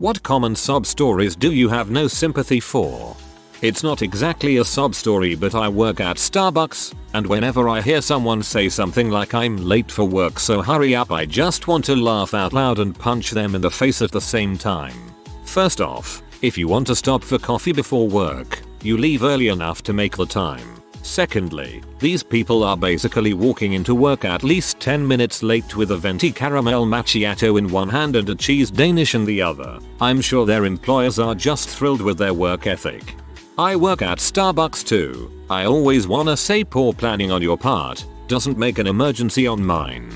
What common sob stories do you have no sympathy for? It's not exactly a sob story, but I work at Starbucks, and whenever I hear someone say something like "I'm late for work so hurry up," I just want to laugh out loud and punch them in the face at the same time. First off, if you want to stop for coffee before work, you leave early enough to make the time. Secondly, these people are basically walking into work at least 10 minutes late with a venti caramel macchiato in one hand and a cheese Danish in the other. I'm sure their employers are just thrilled with their work ethic. I work at Starbucks too. I always wanna say poor planning on your part doesn't make an emergency on mine.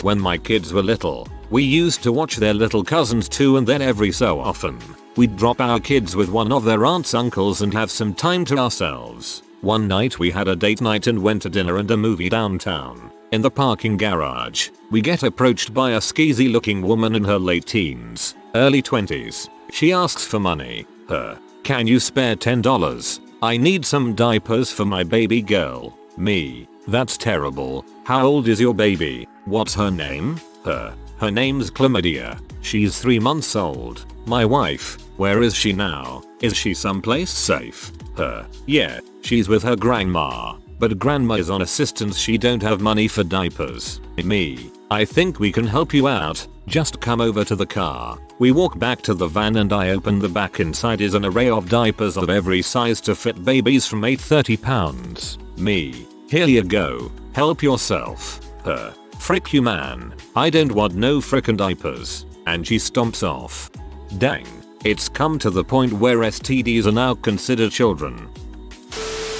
When my kids were little, we used to watch their little cousins too, and then every so often, we'd drop our kids with one of their aunt's uncles and have some time to ourselves. One night we had a date night and went to dinner and a movie downtown. In the parking garage, we get approached by a skeezy looking woman in her late teens, early 20s. She asks for money. Can you spare $10? I need some diapers for my baby girl. Me. That's terrible. How old is your baby? What's her name? Her name's Chlamydia. She's 3 months old. My wife. Where is she now? Is she someplace safe? Yeah, she's with her grandma. But grandma is on assistance, she don't have money for diapers. Me. I think we can help you out. Just come over to the car. We walk back to the van and I open the back. Inside is an array of diapers of every size to fit babies from 830 pounds. Me. Here you go. Help yourself. Frick you, man. I don't want no frickin' diapers. And she stomps off. Dang. It's come to the point where STDs are now considered children.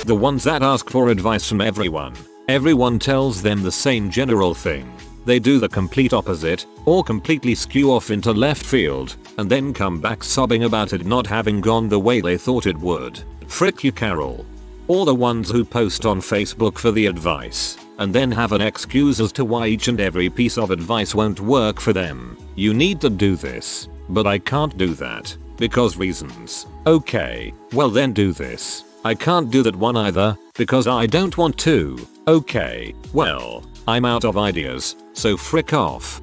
The ones that ask for advice from everyone. Everyone tells them the same general thing. They do the complete opposite, or completely skew off into left field, and then come back sobbing about it not having gone the way they thought it would. Frick you, Carol. Or the ones who post on Facebook for the advice, and then have an excuse as to why each and every piece of advice won't work for them. You need to do this, but I can't do that, because reasons. Okay, well then do this. I can't do that one either, because I don't want to. Okay, well, I'm out of ideas, so frick off.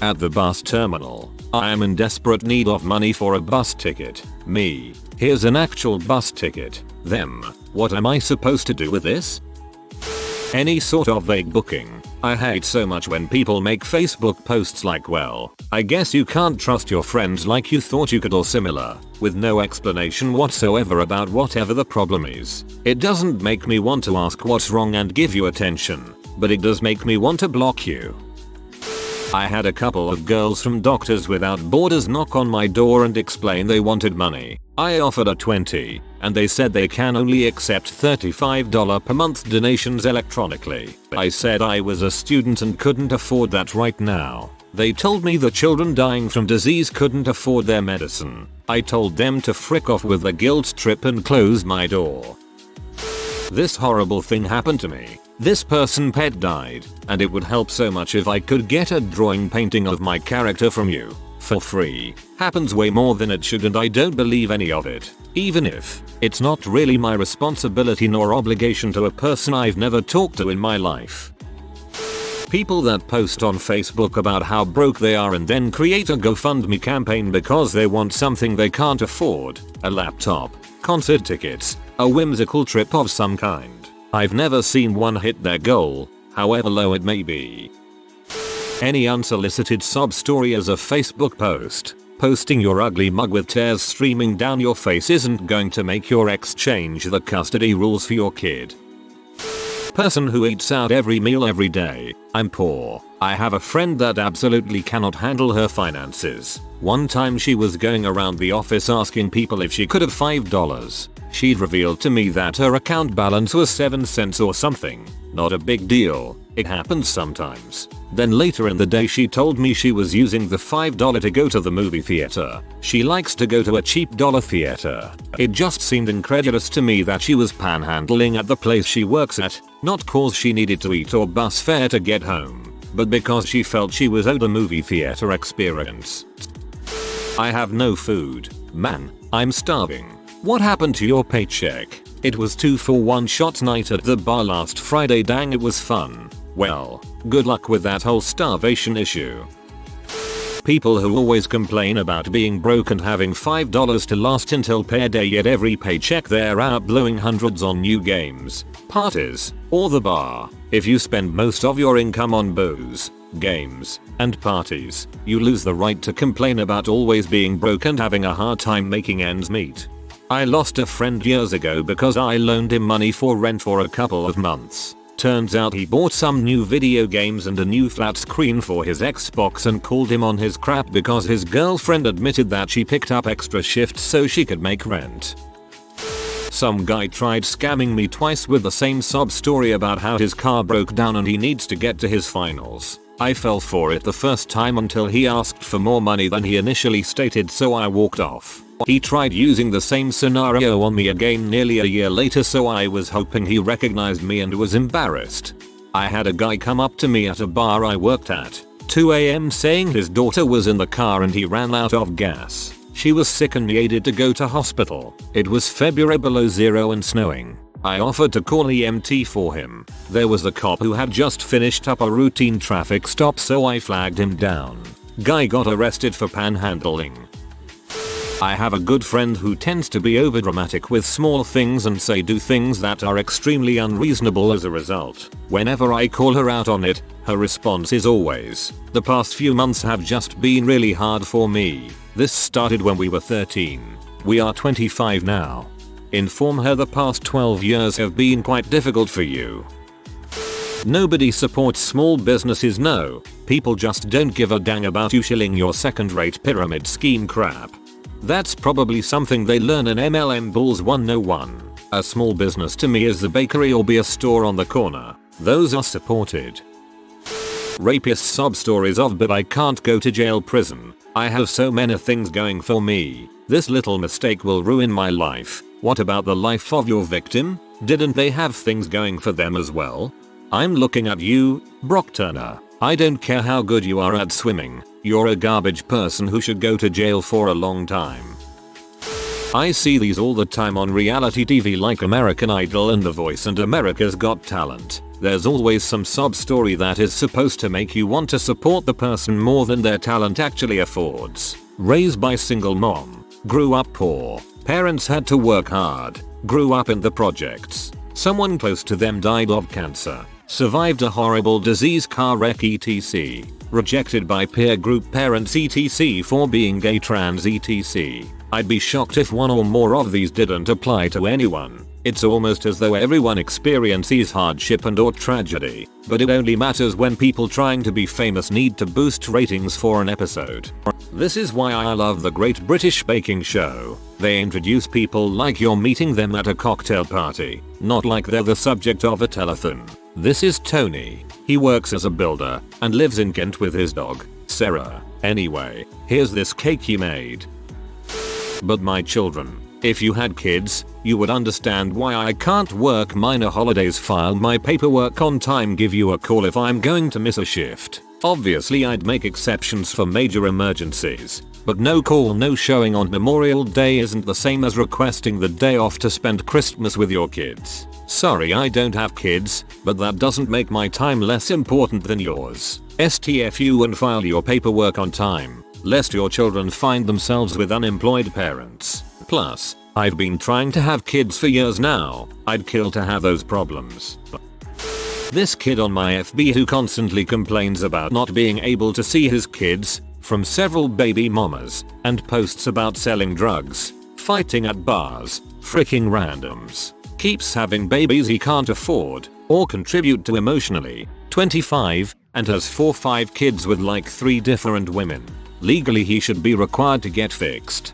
At the bus terminal, I am in desperate need of money for a bus ticket. Me. Here's an actual bus ticket. Them. What am I supposed to do with this? Any sort of vague booking. I hate so much when people make Facebook posts like, well, I guess you can't trust your friends like you thought you could, or similar, with no explanation whatsoever about whatever the problem is. It doesn't make me want to ask what's wrong and give you attention, but it does make me want to block you. I had a couple of girls from Doctors Without Borders knock on my door and explain they wanted money. I offered a $20, and they said they can only accept $35 per month donations electronically. I said I was a student and couldn't afford that right now. They told me the children dying from disease couldn't afford their medicine. I told them to frick off with a guilt trip and closed my door. This horrible thing happened to me. This person pet died, and it would help so much if I could get a drawing painting of my character from you. For free. Happens way more than it should, and I don't believe any of it. Even if it's not really my responsibility nor obligation to a person I've never talked to in my life. People that post on Facebook about how broke they are and then create a GoFundMe campaign because they want something they can't afford. A laptop, concert tickets, a whimsical trip of some kind. I've never seen one hit their goal, however low it may be. Any unsolicited sob story as a Facebook post. Posting your ugly mug with tears streaming down your face isn't going to make your ex change the custody rules for your kid. Person who eats out every meal every day. I'm poor. I have a friend that absolutely cannot handle her finances. One time she was going around the office asking people if she could have $5. She'd revealed to me that her account balance was 7 cents or something. Not a big deal. It happens sometimes. Then later in the day she told me she was using the $5 to go to the movie theater. She likes to go to a cheap dollar theater. It just seemed incredulous to me that she was panhandling at the place she works at, not cause she needed to eat or bus fare to get home, but because she felt she was owed a movie theater experience. I have no food. Man, I'm starving. What happened to your paycheck? It was 2 for 1 shot night at the bar last Friday. Dang, it was fun. Well, good luck with that whole starvation issue. people who always complain about being broke and having $5 to last until payday, yet every paycheck they're out blowing hundreds on new games, parties, or the bar. If you spend most of your income on booze, games, and parties, you lose the right to complain about always being broke and having a hard time making ends meet. I lost a friend years ago because I loaned him money for rent for a couple of months. Turns out he bought some new video games and a new flat screen for his Xbox and called him on his crap because his girlfriend admitted that she picked up extra shifts so she could make rent. Some guy tried scamming me twice with the same sob story about how his car broke down and he needs to get to his finals. I fell for it the first time until he asked for more money than he initially stated, so I walked off. He tried using the same scenario on me again nearly a year later, so I was hoping he recognized me and was embarrassed. I had a guy come up to me at a bar I worked at, 2 AM, saying his daughter was in the car and he ran out of gas. She was sick and needed to go to hospital. It was February below zero and snowing. I offered to call EMT for him. There was a cop who had just finished up a routine traffic stop, so I flagged him down. Guy got arrested for panhandling. I have a good friend who tends to be overdramatic with small things and do things that are extremely unreasonable as a result. Whenever I call her out on it, her response is always, "The past few months have just been really hard for me. This started when we were 13. We are 25 now." Inform her the past 12 years have been quite difficult for you. Nobody supports small businesses, no. People just don't give a dang about you shilling your second-rate pyramid scheme crap. That's probably something they learn in MLM Bulls 101. A small business to me is the bakery or beer store on the corner. Those are supported. Rapist sob stories of "but I can't go to jail, prison. I have so many things going for me. This little mistake will ruin my life." What about the life of your victim? Didn't they have things going for them as well? I'm looking at you, Brock Turner. I don't care how good you are at swimming. You're a garbage person who should go to jail for a long time. I see these all the time on reality TV like American Idol and The Voice and America's Got Talent. There's always some sob story that is supposed to make you want to support the person more than their talent actually affords. Raised by single mom. Grew up poor. Parents had to work hard. Grew up in the projects. Someone close to them died of cancer. Survived a horrible disease, car wreck, etc. Rejected by peer group, parents, etc. for being gay, trans, etc. I'd be shocked if one or more of these didn't apply to anyone. It's almost as though everyone experiences hardship and or tragedy, but it only matters when people trying to be famous need to boost ratings for an episode. This is why I love the Great British Baking Show. They introduce people like you're meeting them at a cocktail party, not like they're the subject of a telethon. This is Tony. He works as a builder and lives in Kent with his dog, Sarah. Anyway, here's this cake he made. But my children, if you had kids, you would understand why I can't work minor holidays, file my paperwork on time, give you a call if I'm going to miss a shift. Obviously I'd make exceptions for major emergencies, but no call, no showing on Memorial Day isn't the same as requesting the day off to spend Christmas with your kids. Sorry I don't have kids, but that doesn't make my time less important than yours. STFU and file your paperwork on time, lest your children find themselves with unemployed parents. Plus, I've been trying to have kids for years now. I'd kill to have those problems. This kid on my FB who constantly complains about not being able to see his kids from several baby mamas and posts about selling drugs, fighting at bars, freaking randoms, keeps having babies he can't afford or contribute to emotionally, 25, and has 4-5 kids with like 3 different women. Legally he should be required to get fixed.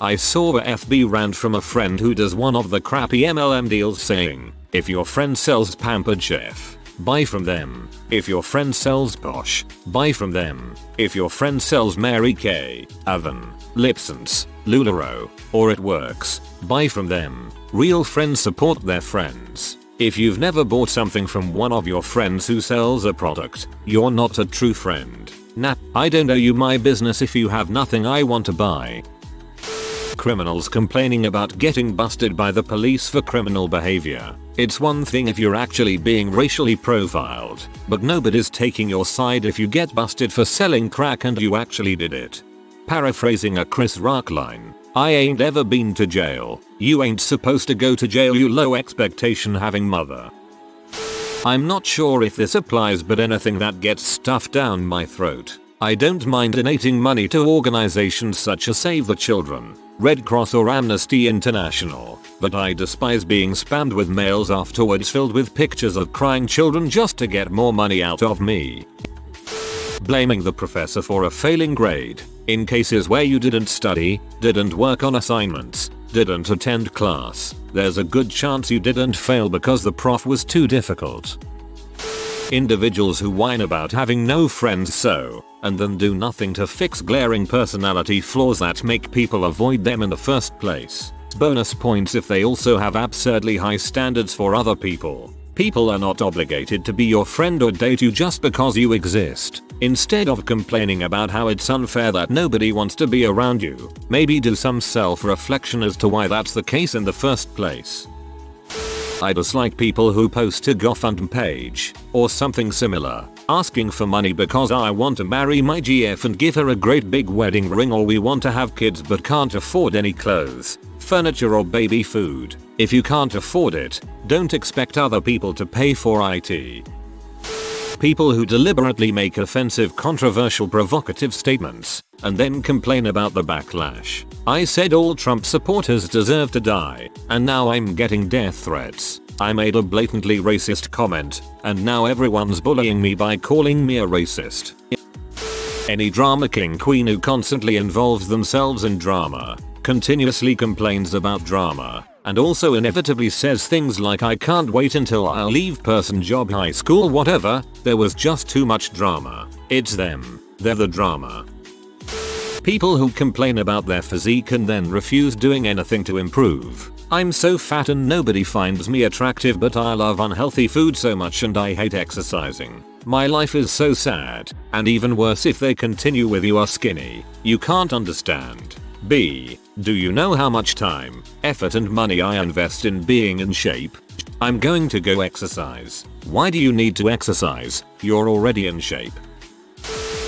I saw a FB rant from a friend who does one of the crappy MLM deals saying, if your friend sells Pampered Chef, buy from them. If your friend sells Posh, buy from them. If your friend sells Mary Kay, Avon, Lipson's, LuLaRoe, or It Works, buy from them. Real friends support their friends. If you've never bought something from one of your friends who sells a product, you're not a true friend. Nah, I don't owe you my business if you have nothing I want to buy. of criminals complaining about getting busted by the police for criminal behavior. It's one thing if you're actually being racially profiled, but nobody's taking your side if you get busted for selling crack and you actually did it. Paraphrasing a Chris Rock line, I ain't ever been to jail. You ain't supposed to go to jail, you low expectation having mother. I'm not sure if this applies, but anything that gets stuffed down my throat. I don't mind donating money to organizations such as Save the Children, Red Cross or Amnesty International, but I despise being spammed with mails afterwards filled with pictures of crying children just to get more money out of me. Blaming the professor for a failing grade. In cases where you didn't study, didn't work on assignments, didn't attend class, there's a good chance you didn't fail because the prof was too difficult. Individuals who whine about having no friends and then do nothing to fix glaring personality flaws that make people avoid them in the first place. Bonus points if they also have absurdly high standards for other people. People are not obligated to be your friend or date you just because you exist. Instead of complaining about how it's unfair that nobody wants to be around you, maybe do some self-reflection as to why that's the case in the first place. I dislike people who post a GoFundMe page, or something similar, asking for money because I want to marry my GF and give her a great big wedding ring, or we want to have kids but can't afford any clothes, furniture or baby food. If you can't afford it, don't expect other people to pay for it. People who deliberately make offensive, controversial, provocative statements, and then complain about the backlash. I said all Trump supporters deserve to die, and now I'm getting death threats. I made a blatantly racist comment, and now everyone's bullying me by calling me a racist. Any drama king queen who constantly involves themselves in drama, continuously complains about drama, and also inevitably says things like I can't wait until I'll leave person, job, high school, whatever, there was just too much drama. It's them. They're the drama. People who complain about their physique and then refuse doing anything to improve. I'm so fat and nobody finds me attractive, but I love unhealthy food so much and I hate exercising. My life is so sad. And even worse if they continue with you are skinny. You can't understand. B. Do you know how much time, effort and money I invest in being in shape? I'm going to go exercise. Why do you need to exercise? You're already in shape.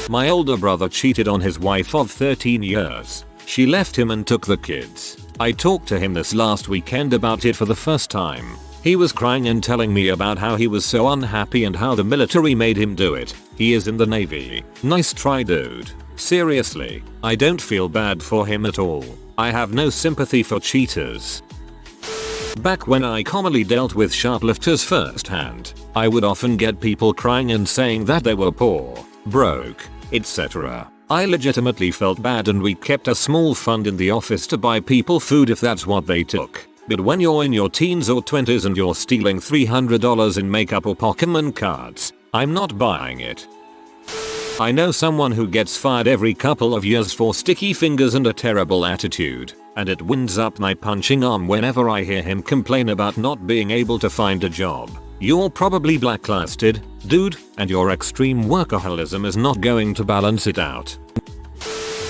My older brother cheated on his wife of 13 years. She left him and took the kids. I talked to him this last weekend about it for the first time. He was crying and telling me about how he was so unhappy and how the military made him do it. He is in the Navy. Nice try, dude. Seriously, I don't feel bad for him at all. I have no sympathy for cheaters. Back when I commonly dealt with shoplifters firsthand, I would often get people crying and saying that they were poor, broke, etc. I legitimately felt bad and we kept a small fund in the office to buy people food if that's what they took. But when you're in your teens or 20s and you're stealing $300 in makeup or Pokemon cards, I'm not buying it. I know someone who gets fired every couple of years for sticky fingers and a terrible attitude, and it winds up my punching arm whenever I hear him complain about not being able to find a job. You're probably blacklisted, dude, and your extreme workaholism is not going to balance it out.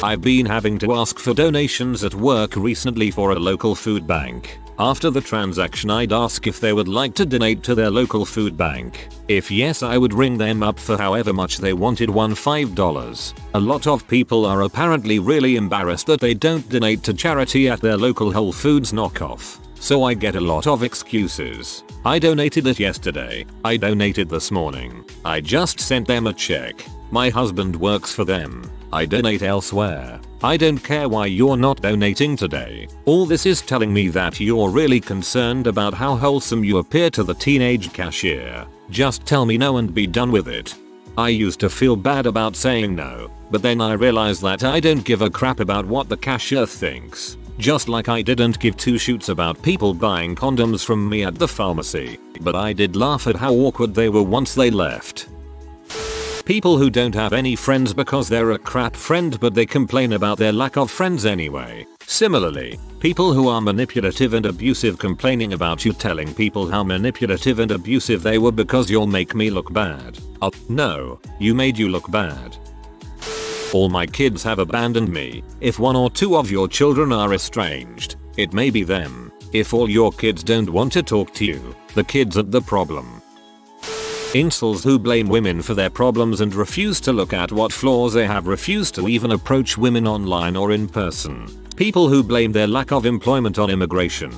I've been having to ask for donations at work recently for a local food bank. After the transaction I'd ask if they would like to donate to their local food bank. If yes, I would ring them up for however much they wanted, $5. A lot of people are apparently really embarrassed that they don't donate to charity at their local Whole Foods knockoff. So I get a lot of excuses. I donated it yesterday. I donated this morning. I just sent them a check. My husband works for them. I donate elsewhere. I don't care why you're not donating today. All this is telling me that you're really concerned about how wholesome you appear to the teenage cashier. Just tell me no and be done with it. I used to feel bad about saying no, but then I realized that I don't give a crap about what the cashier thinks. Just like I didn't give two shoots about people buying condoms from me at the pharmacy, but I did laugh at how awkward they were once they left. People who don't have any friends because they're a crap friend but they complain about their lack of friends anyway. Similarly, people who are manipulative and abusive complaining about you telling people how manipulative and abusive they were because you'll make me look bad. Oh, no, you made you look bad. All my kids have abandoned me. If one or two of your children are estranged, it may be them. If all your kids don't want to talk to you, the kids are the problem. Incels who blame women for their problems and refuse to look at what flaws they have, refuse to even approach women online or in person. People who blame their lack of employment on immigration.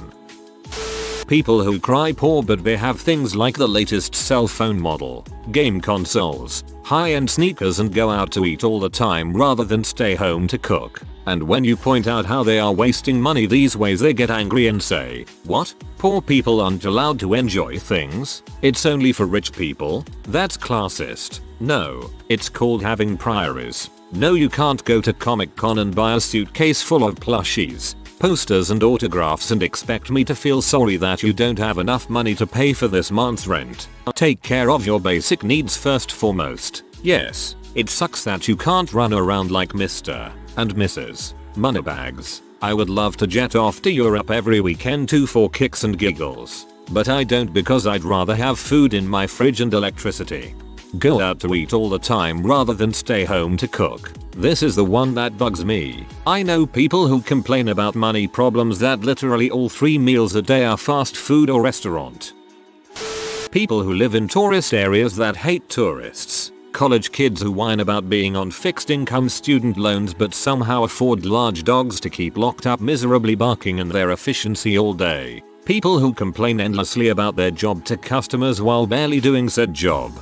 People who cry poor but they have things like the latest cell phone model, game consoles, high-end sneakers and go out to eat all the time rather than stay home to cook. And when you point out how they are wasting money these ways, they get angry and say, "What? Poor people aren't allowed to enjoy things? It's only for rich people? That's classist." No, it's called having priorities. No, you can't go to Comic-Con and buy a suitcase full of plushies, posters and autographs and expect me to feel sorry that you don't have enough money to pay for this month's rent. Take care of your basic needs first foremost. Yes, it sucks that you can't run around like Mr. and Mrs. Moneybags. I would love to jet off to Europe every weekend too for kicks and giggles. But I don't, because I'd rather have food in my fridge and electricity. Go out to eat all the time rather than stay home to cook. This is the one that bugs me. I know people who complain about money problems that literally all 3 meals a day are fast food or restaurant. People who live in tourist areas that hate tourists. College kids who whine about being on fixed income student loans but somehow afford large dogs to keep locked up miserably barking in their efficiency all day. People who complain endlessly about their job to customers while barely doing said job.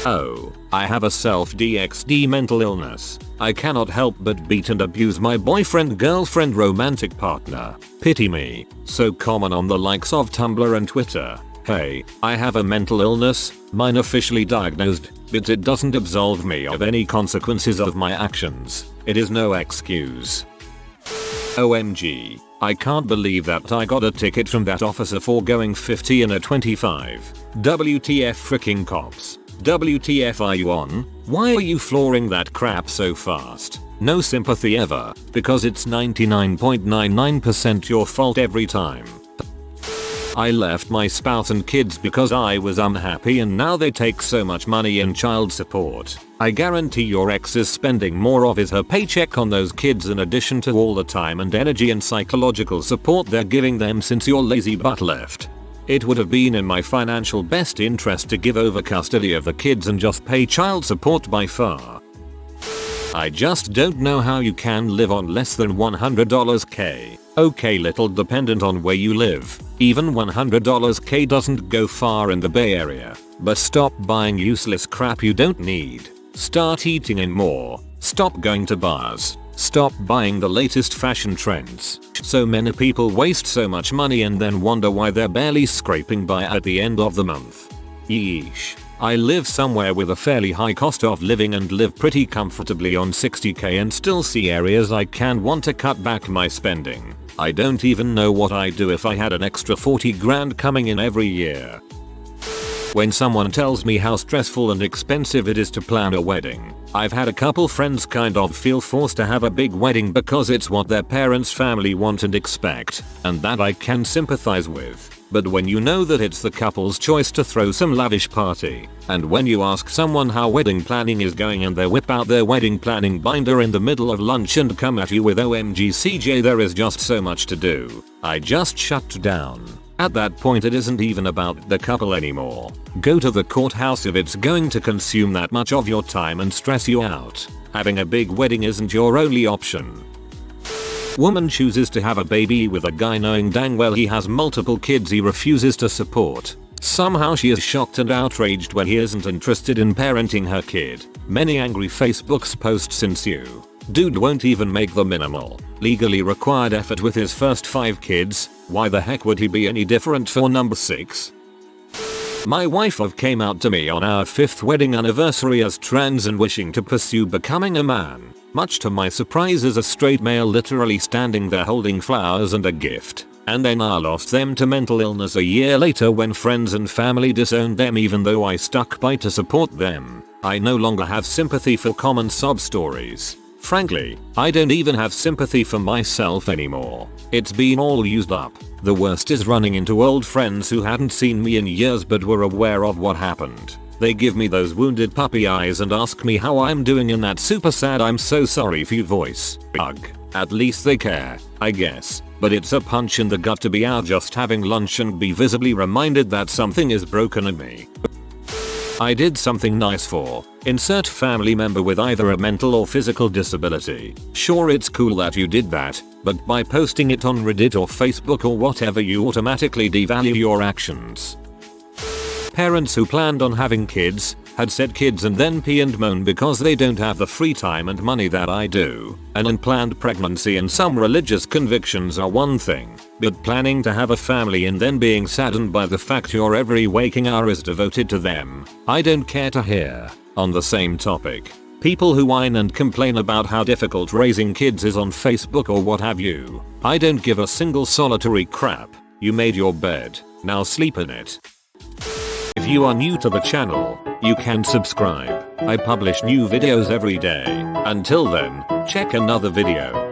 Oh, I have a self-DxD mental illness. I cannot help but beat and abuse my boyfriend, girlfriend, romantic partner. Pity me. So common on the likes of Tumblr and Twitter. Hey, I have a mental illness, mine officially diagnosed, but it doesn't absolve me of any consequences of my actions. It is no excuse. OMG. I can't believe that I got a ticket from that officer for going 50 in a 25. WTF freaking cops. WTF are you on? Why are you flooring that crap so fast? No sympathy ever, because it's 99.99% your fault every time. I left my spouse and kids because I was unhappy and now they take so much money in child support. I guarantee your ex is spending more of her paycheck on those kids in addition to all the time and energy and psychological support they're giving them since your lazy butt left. It would have been in my financial best interest to give over custody of the kids and just pay child support by far. I just don't know how you can live on less than $100 K. Okay, little dependent on where you live. Even $100 K doesn't go far in the Bay Area. But stop buying useless crap you don't need. Start eating in more. Stop going to bars. Stop buying the latest fashion trends. So many people waste so much money and then wonder why they're barely scraping by at the end of the month. Yeesh. I live somewhere with a fairly high cost of living and live pretty comfortably on $60K and still see areas I can want to cut back my spending. I don't even know what I'd do if I had an extra 40 grand coming in every year. When someone tells me how stressful and expensive it is to plan a wedding, I've had a couple friends kind of feel forced to have a big wedding because it's what their parents' family want and expect, and that I can sympathize with. But when you know that it's the couple's choice to throw some lavish party, and when you ask someone how wedding planning is going and they whip out their wedding planning binder in the middle of lunch and come at you with "OMG CJ, there is just so much to do," I just shut down. At that point it isn't even about the couple anymore. Go to the courthouse if it's going to consume that much of your time and stress you out. Having a big wedding isn't your only option. Woman chooses to have a baby with a guy knowing dang well he has multiple kids he refuses to support. Somehow she is shocked and outraged when he isn't interested in parenting her kid. Many angry Facebook's posts ensue. Dude won't even make the minimal, legally required effort with his first 5 kids. Why the heck would he be any different for number 6? My wife came out to me on our 5th wedding anniversary as trans and wishing to pursue becoming a man. Much to my surprise, as a straight male literally standing there holding flowers and a gift. And then I lost them to mental illness a year later when friends and family disowned them even though I stuck by to support them. I no longer have sympathy for common sob stories. Frankly, I don't even have sympathy for myself anymore. It's been all used up. The worst is running into old friends who hadn't seen me in years but were aware of what happened. They give me those wounded puppy eyes and ask me how I'm doing in that super sad I'm so sorry for you voice. Ugh. At least they care, I guess. But it's a punch in the gut to be out just having lunch and be visibly reminded that something is broken in me. I did something nice for insert family member with either a mental or physical disability. Sure, it's cool that you did that, but by posting it on Reddit or Facebook or whatever you automatically devalue your actions. Parents who planned on having kids had said kids and then pee and moan because they don't have the free time and money that I do. An unplanned pregnancy and some religious convictions are one thing, but planning to have a family and then being saddened by the fact your every waking hour is devoted to them, I don't care to hear. On the same topic, people who whine and complain about how difficult raising kids is on Facebook or what have you, I don't give a single solitary crap. You made your bed, now sleep in it. If you are new to the channel, you can subscribe. I publish new videos every day. Until then, check another video.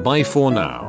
Bye for now.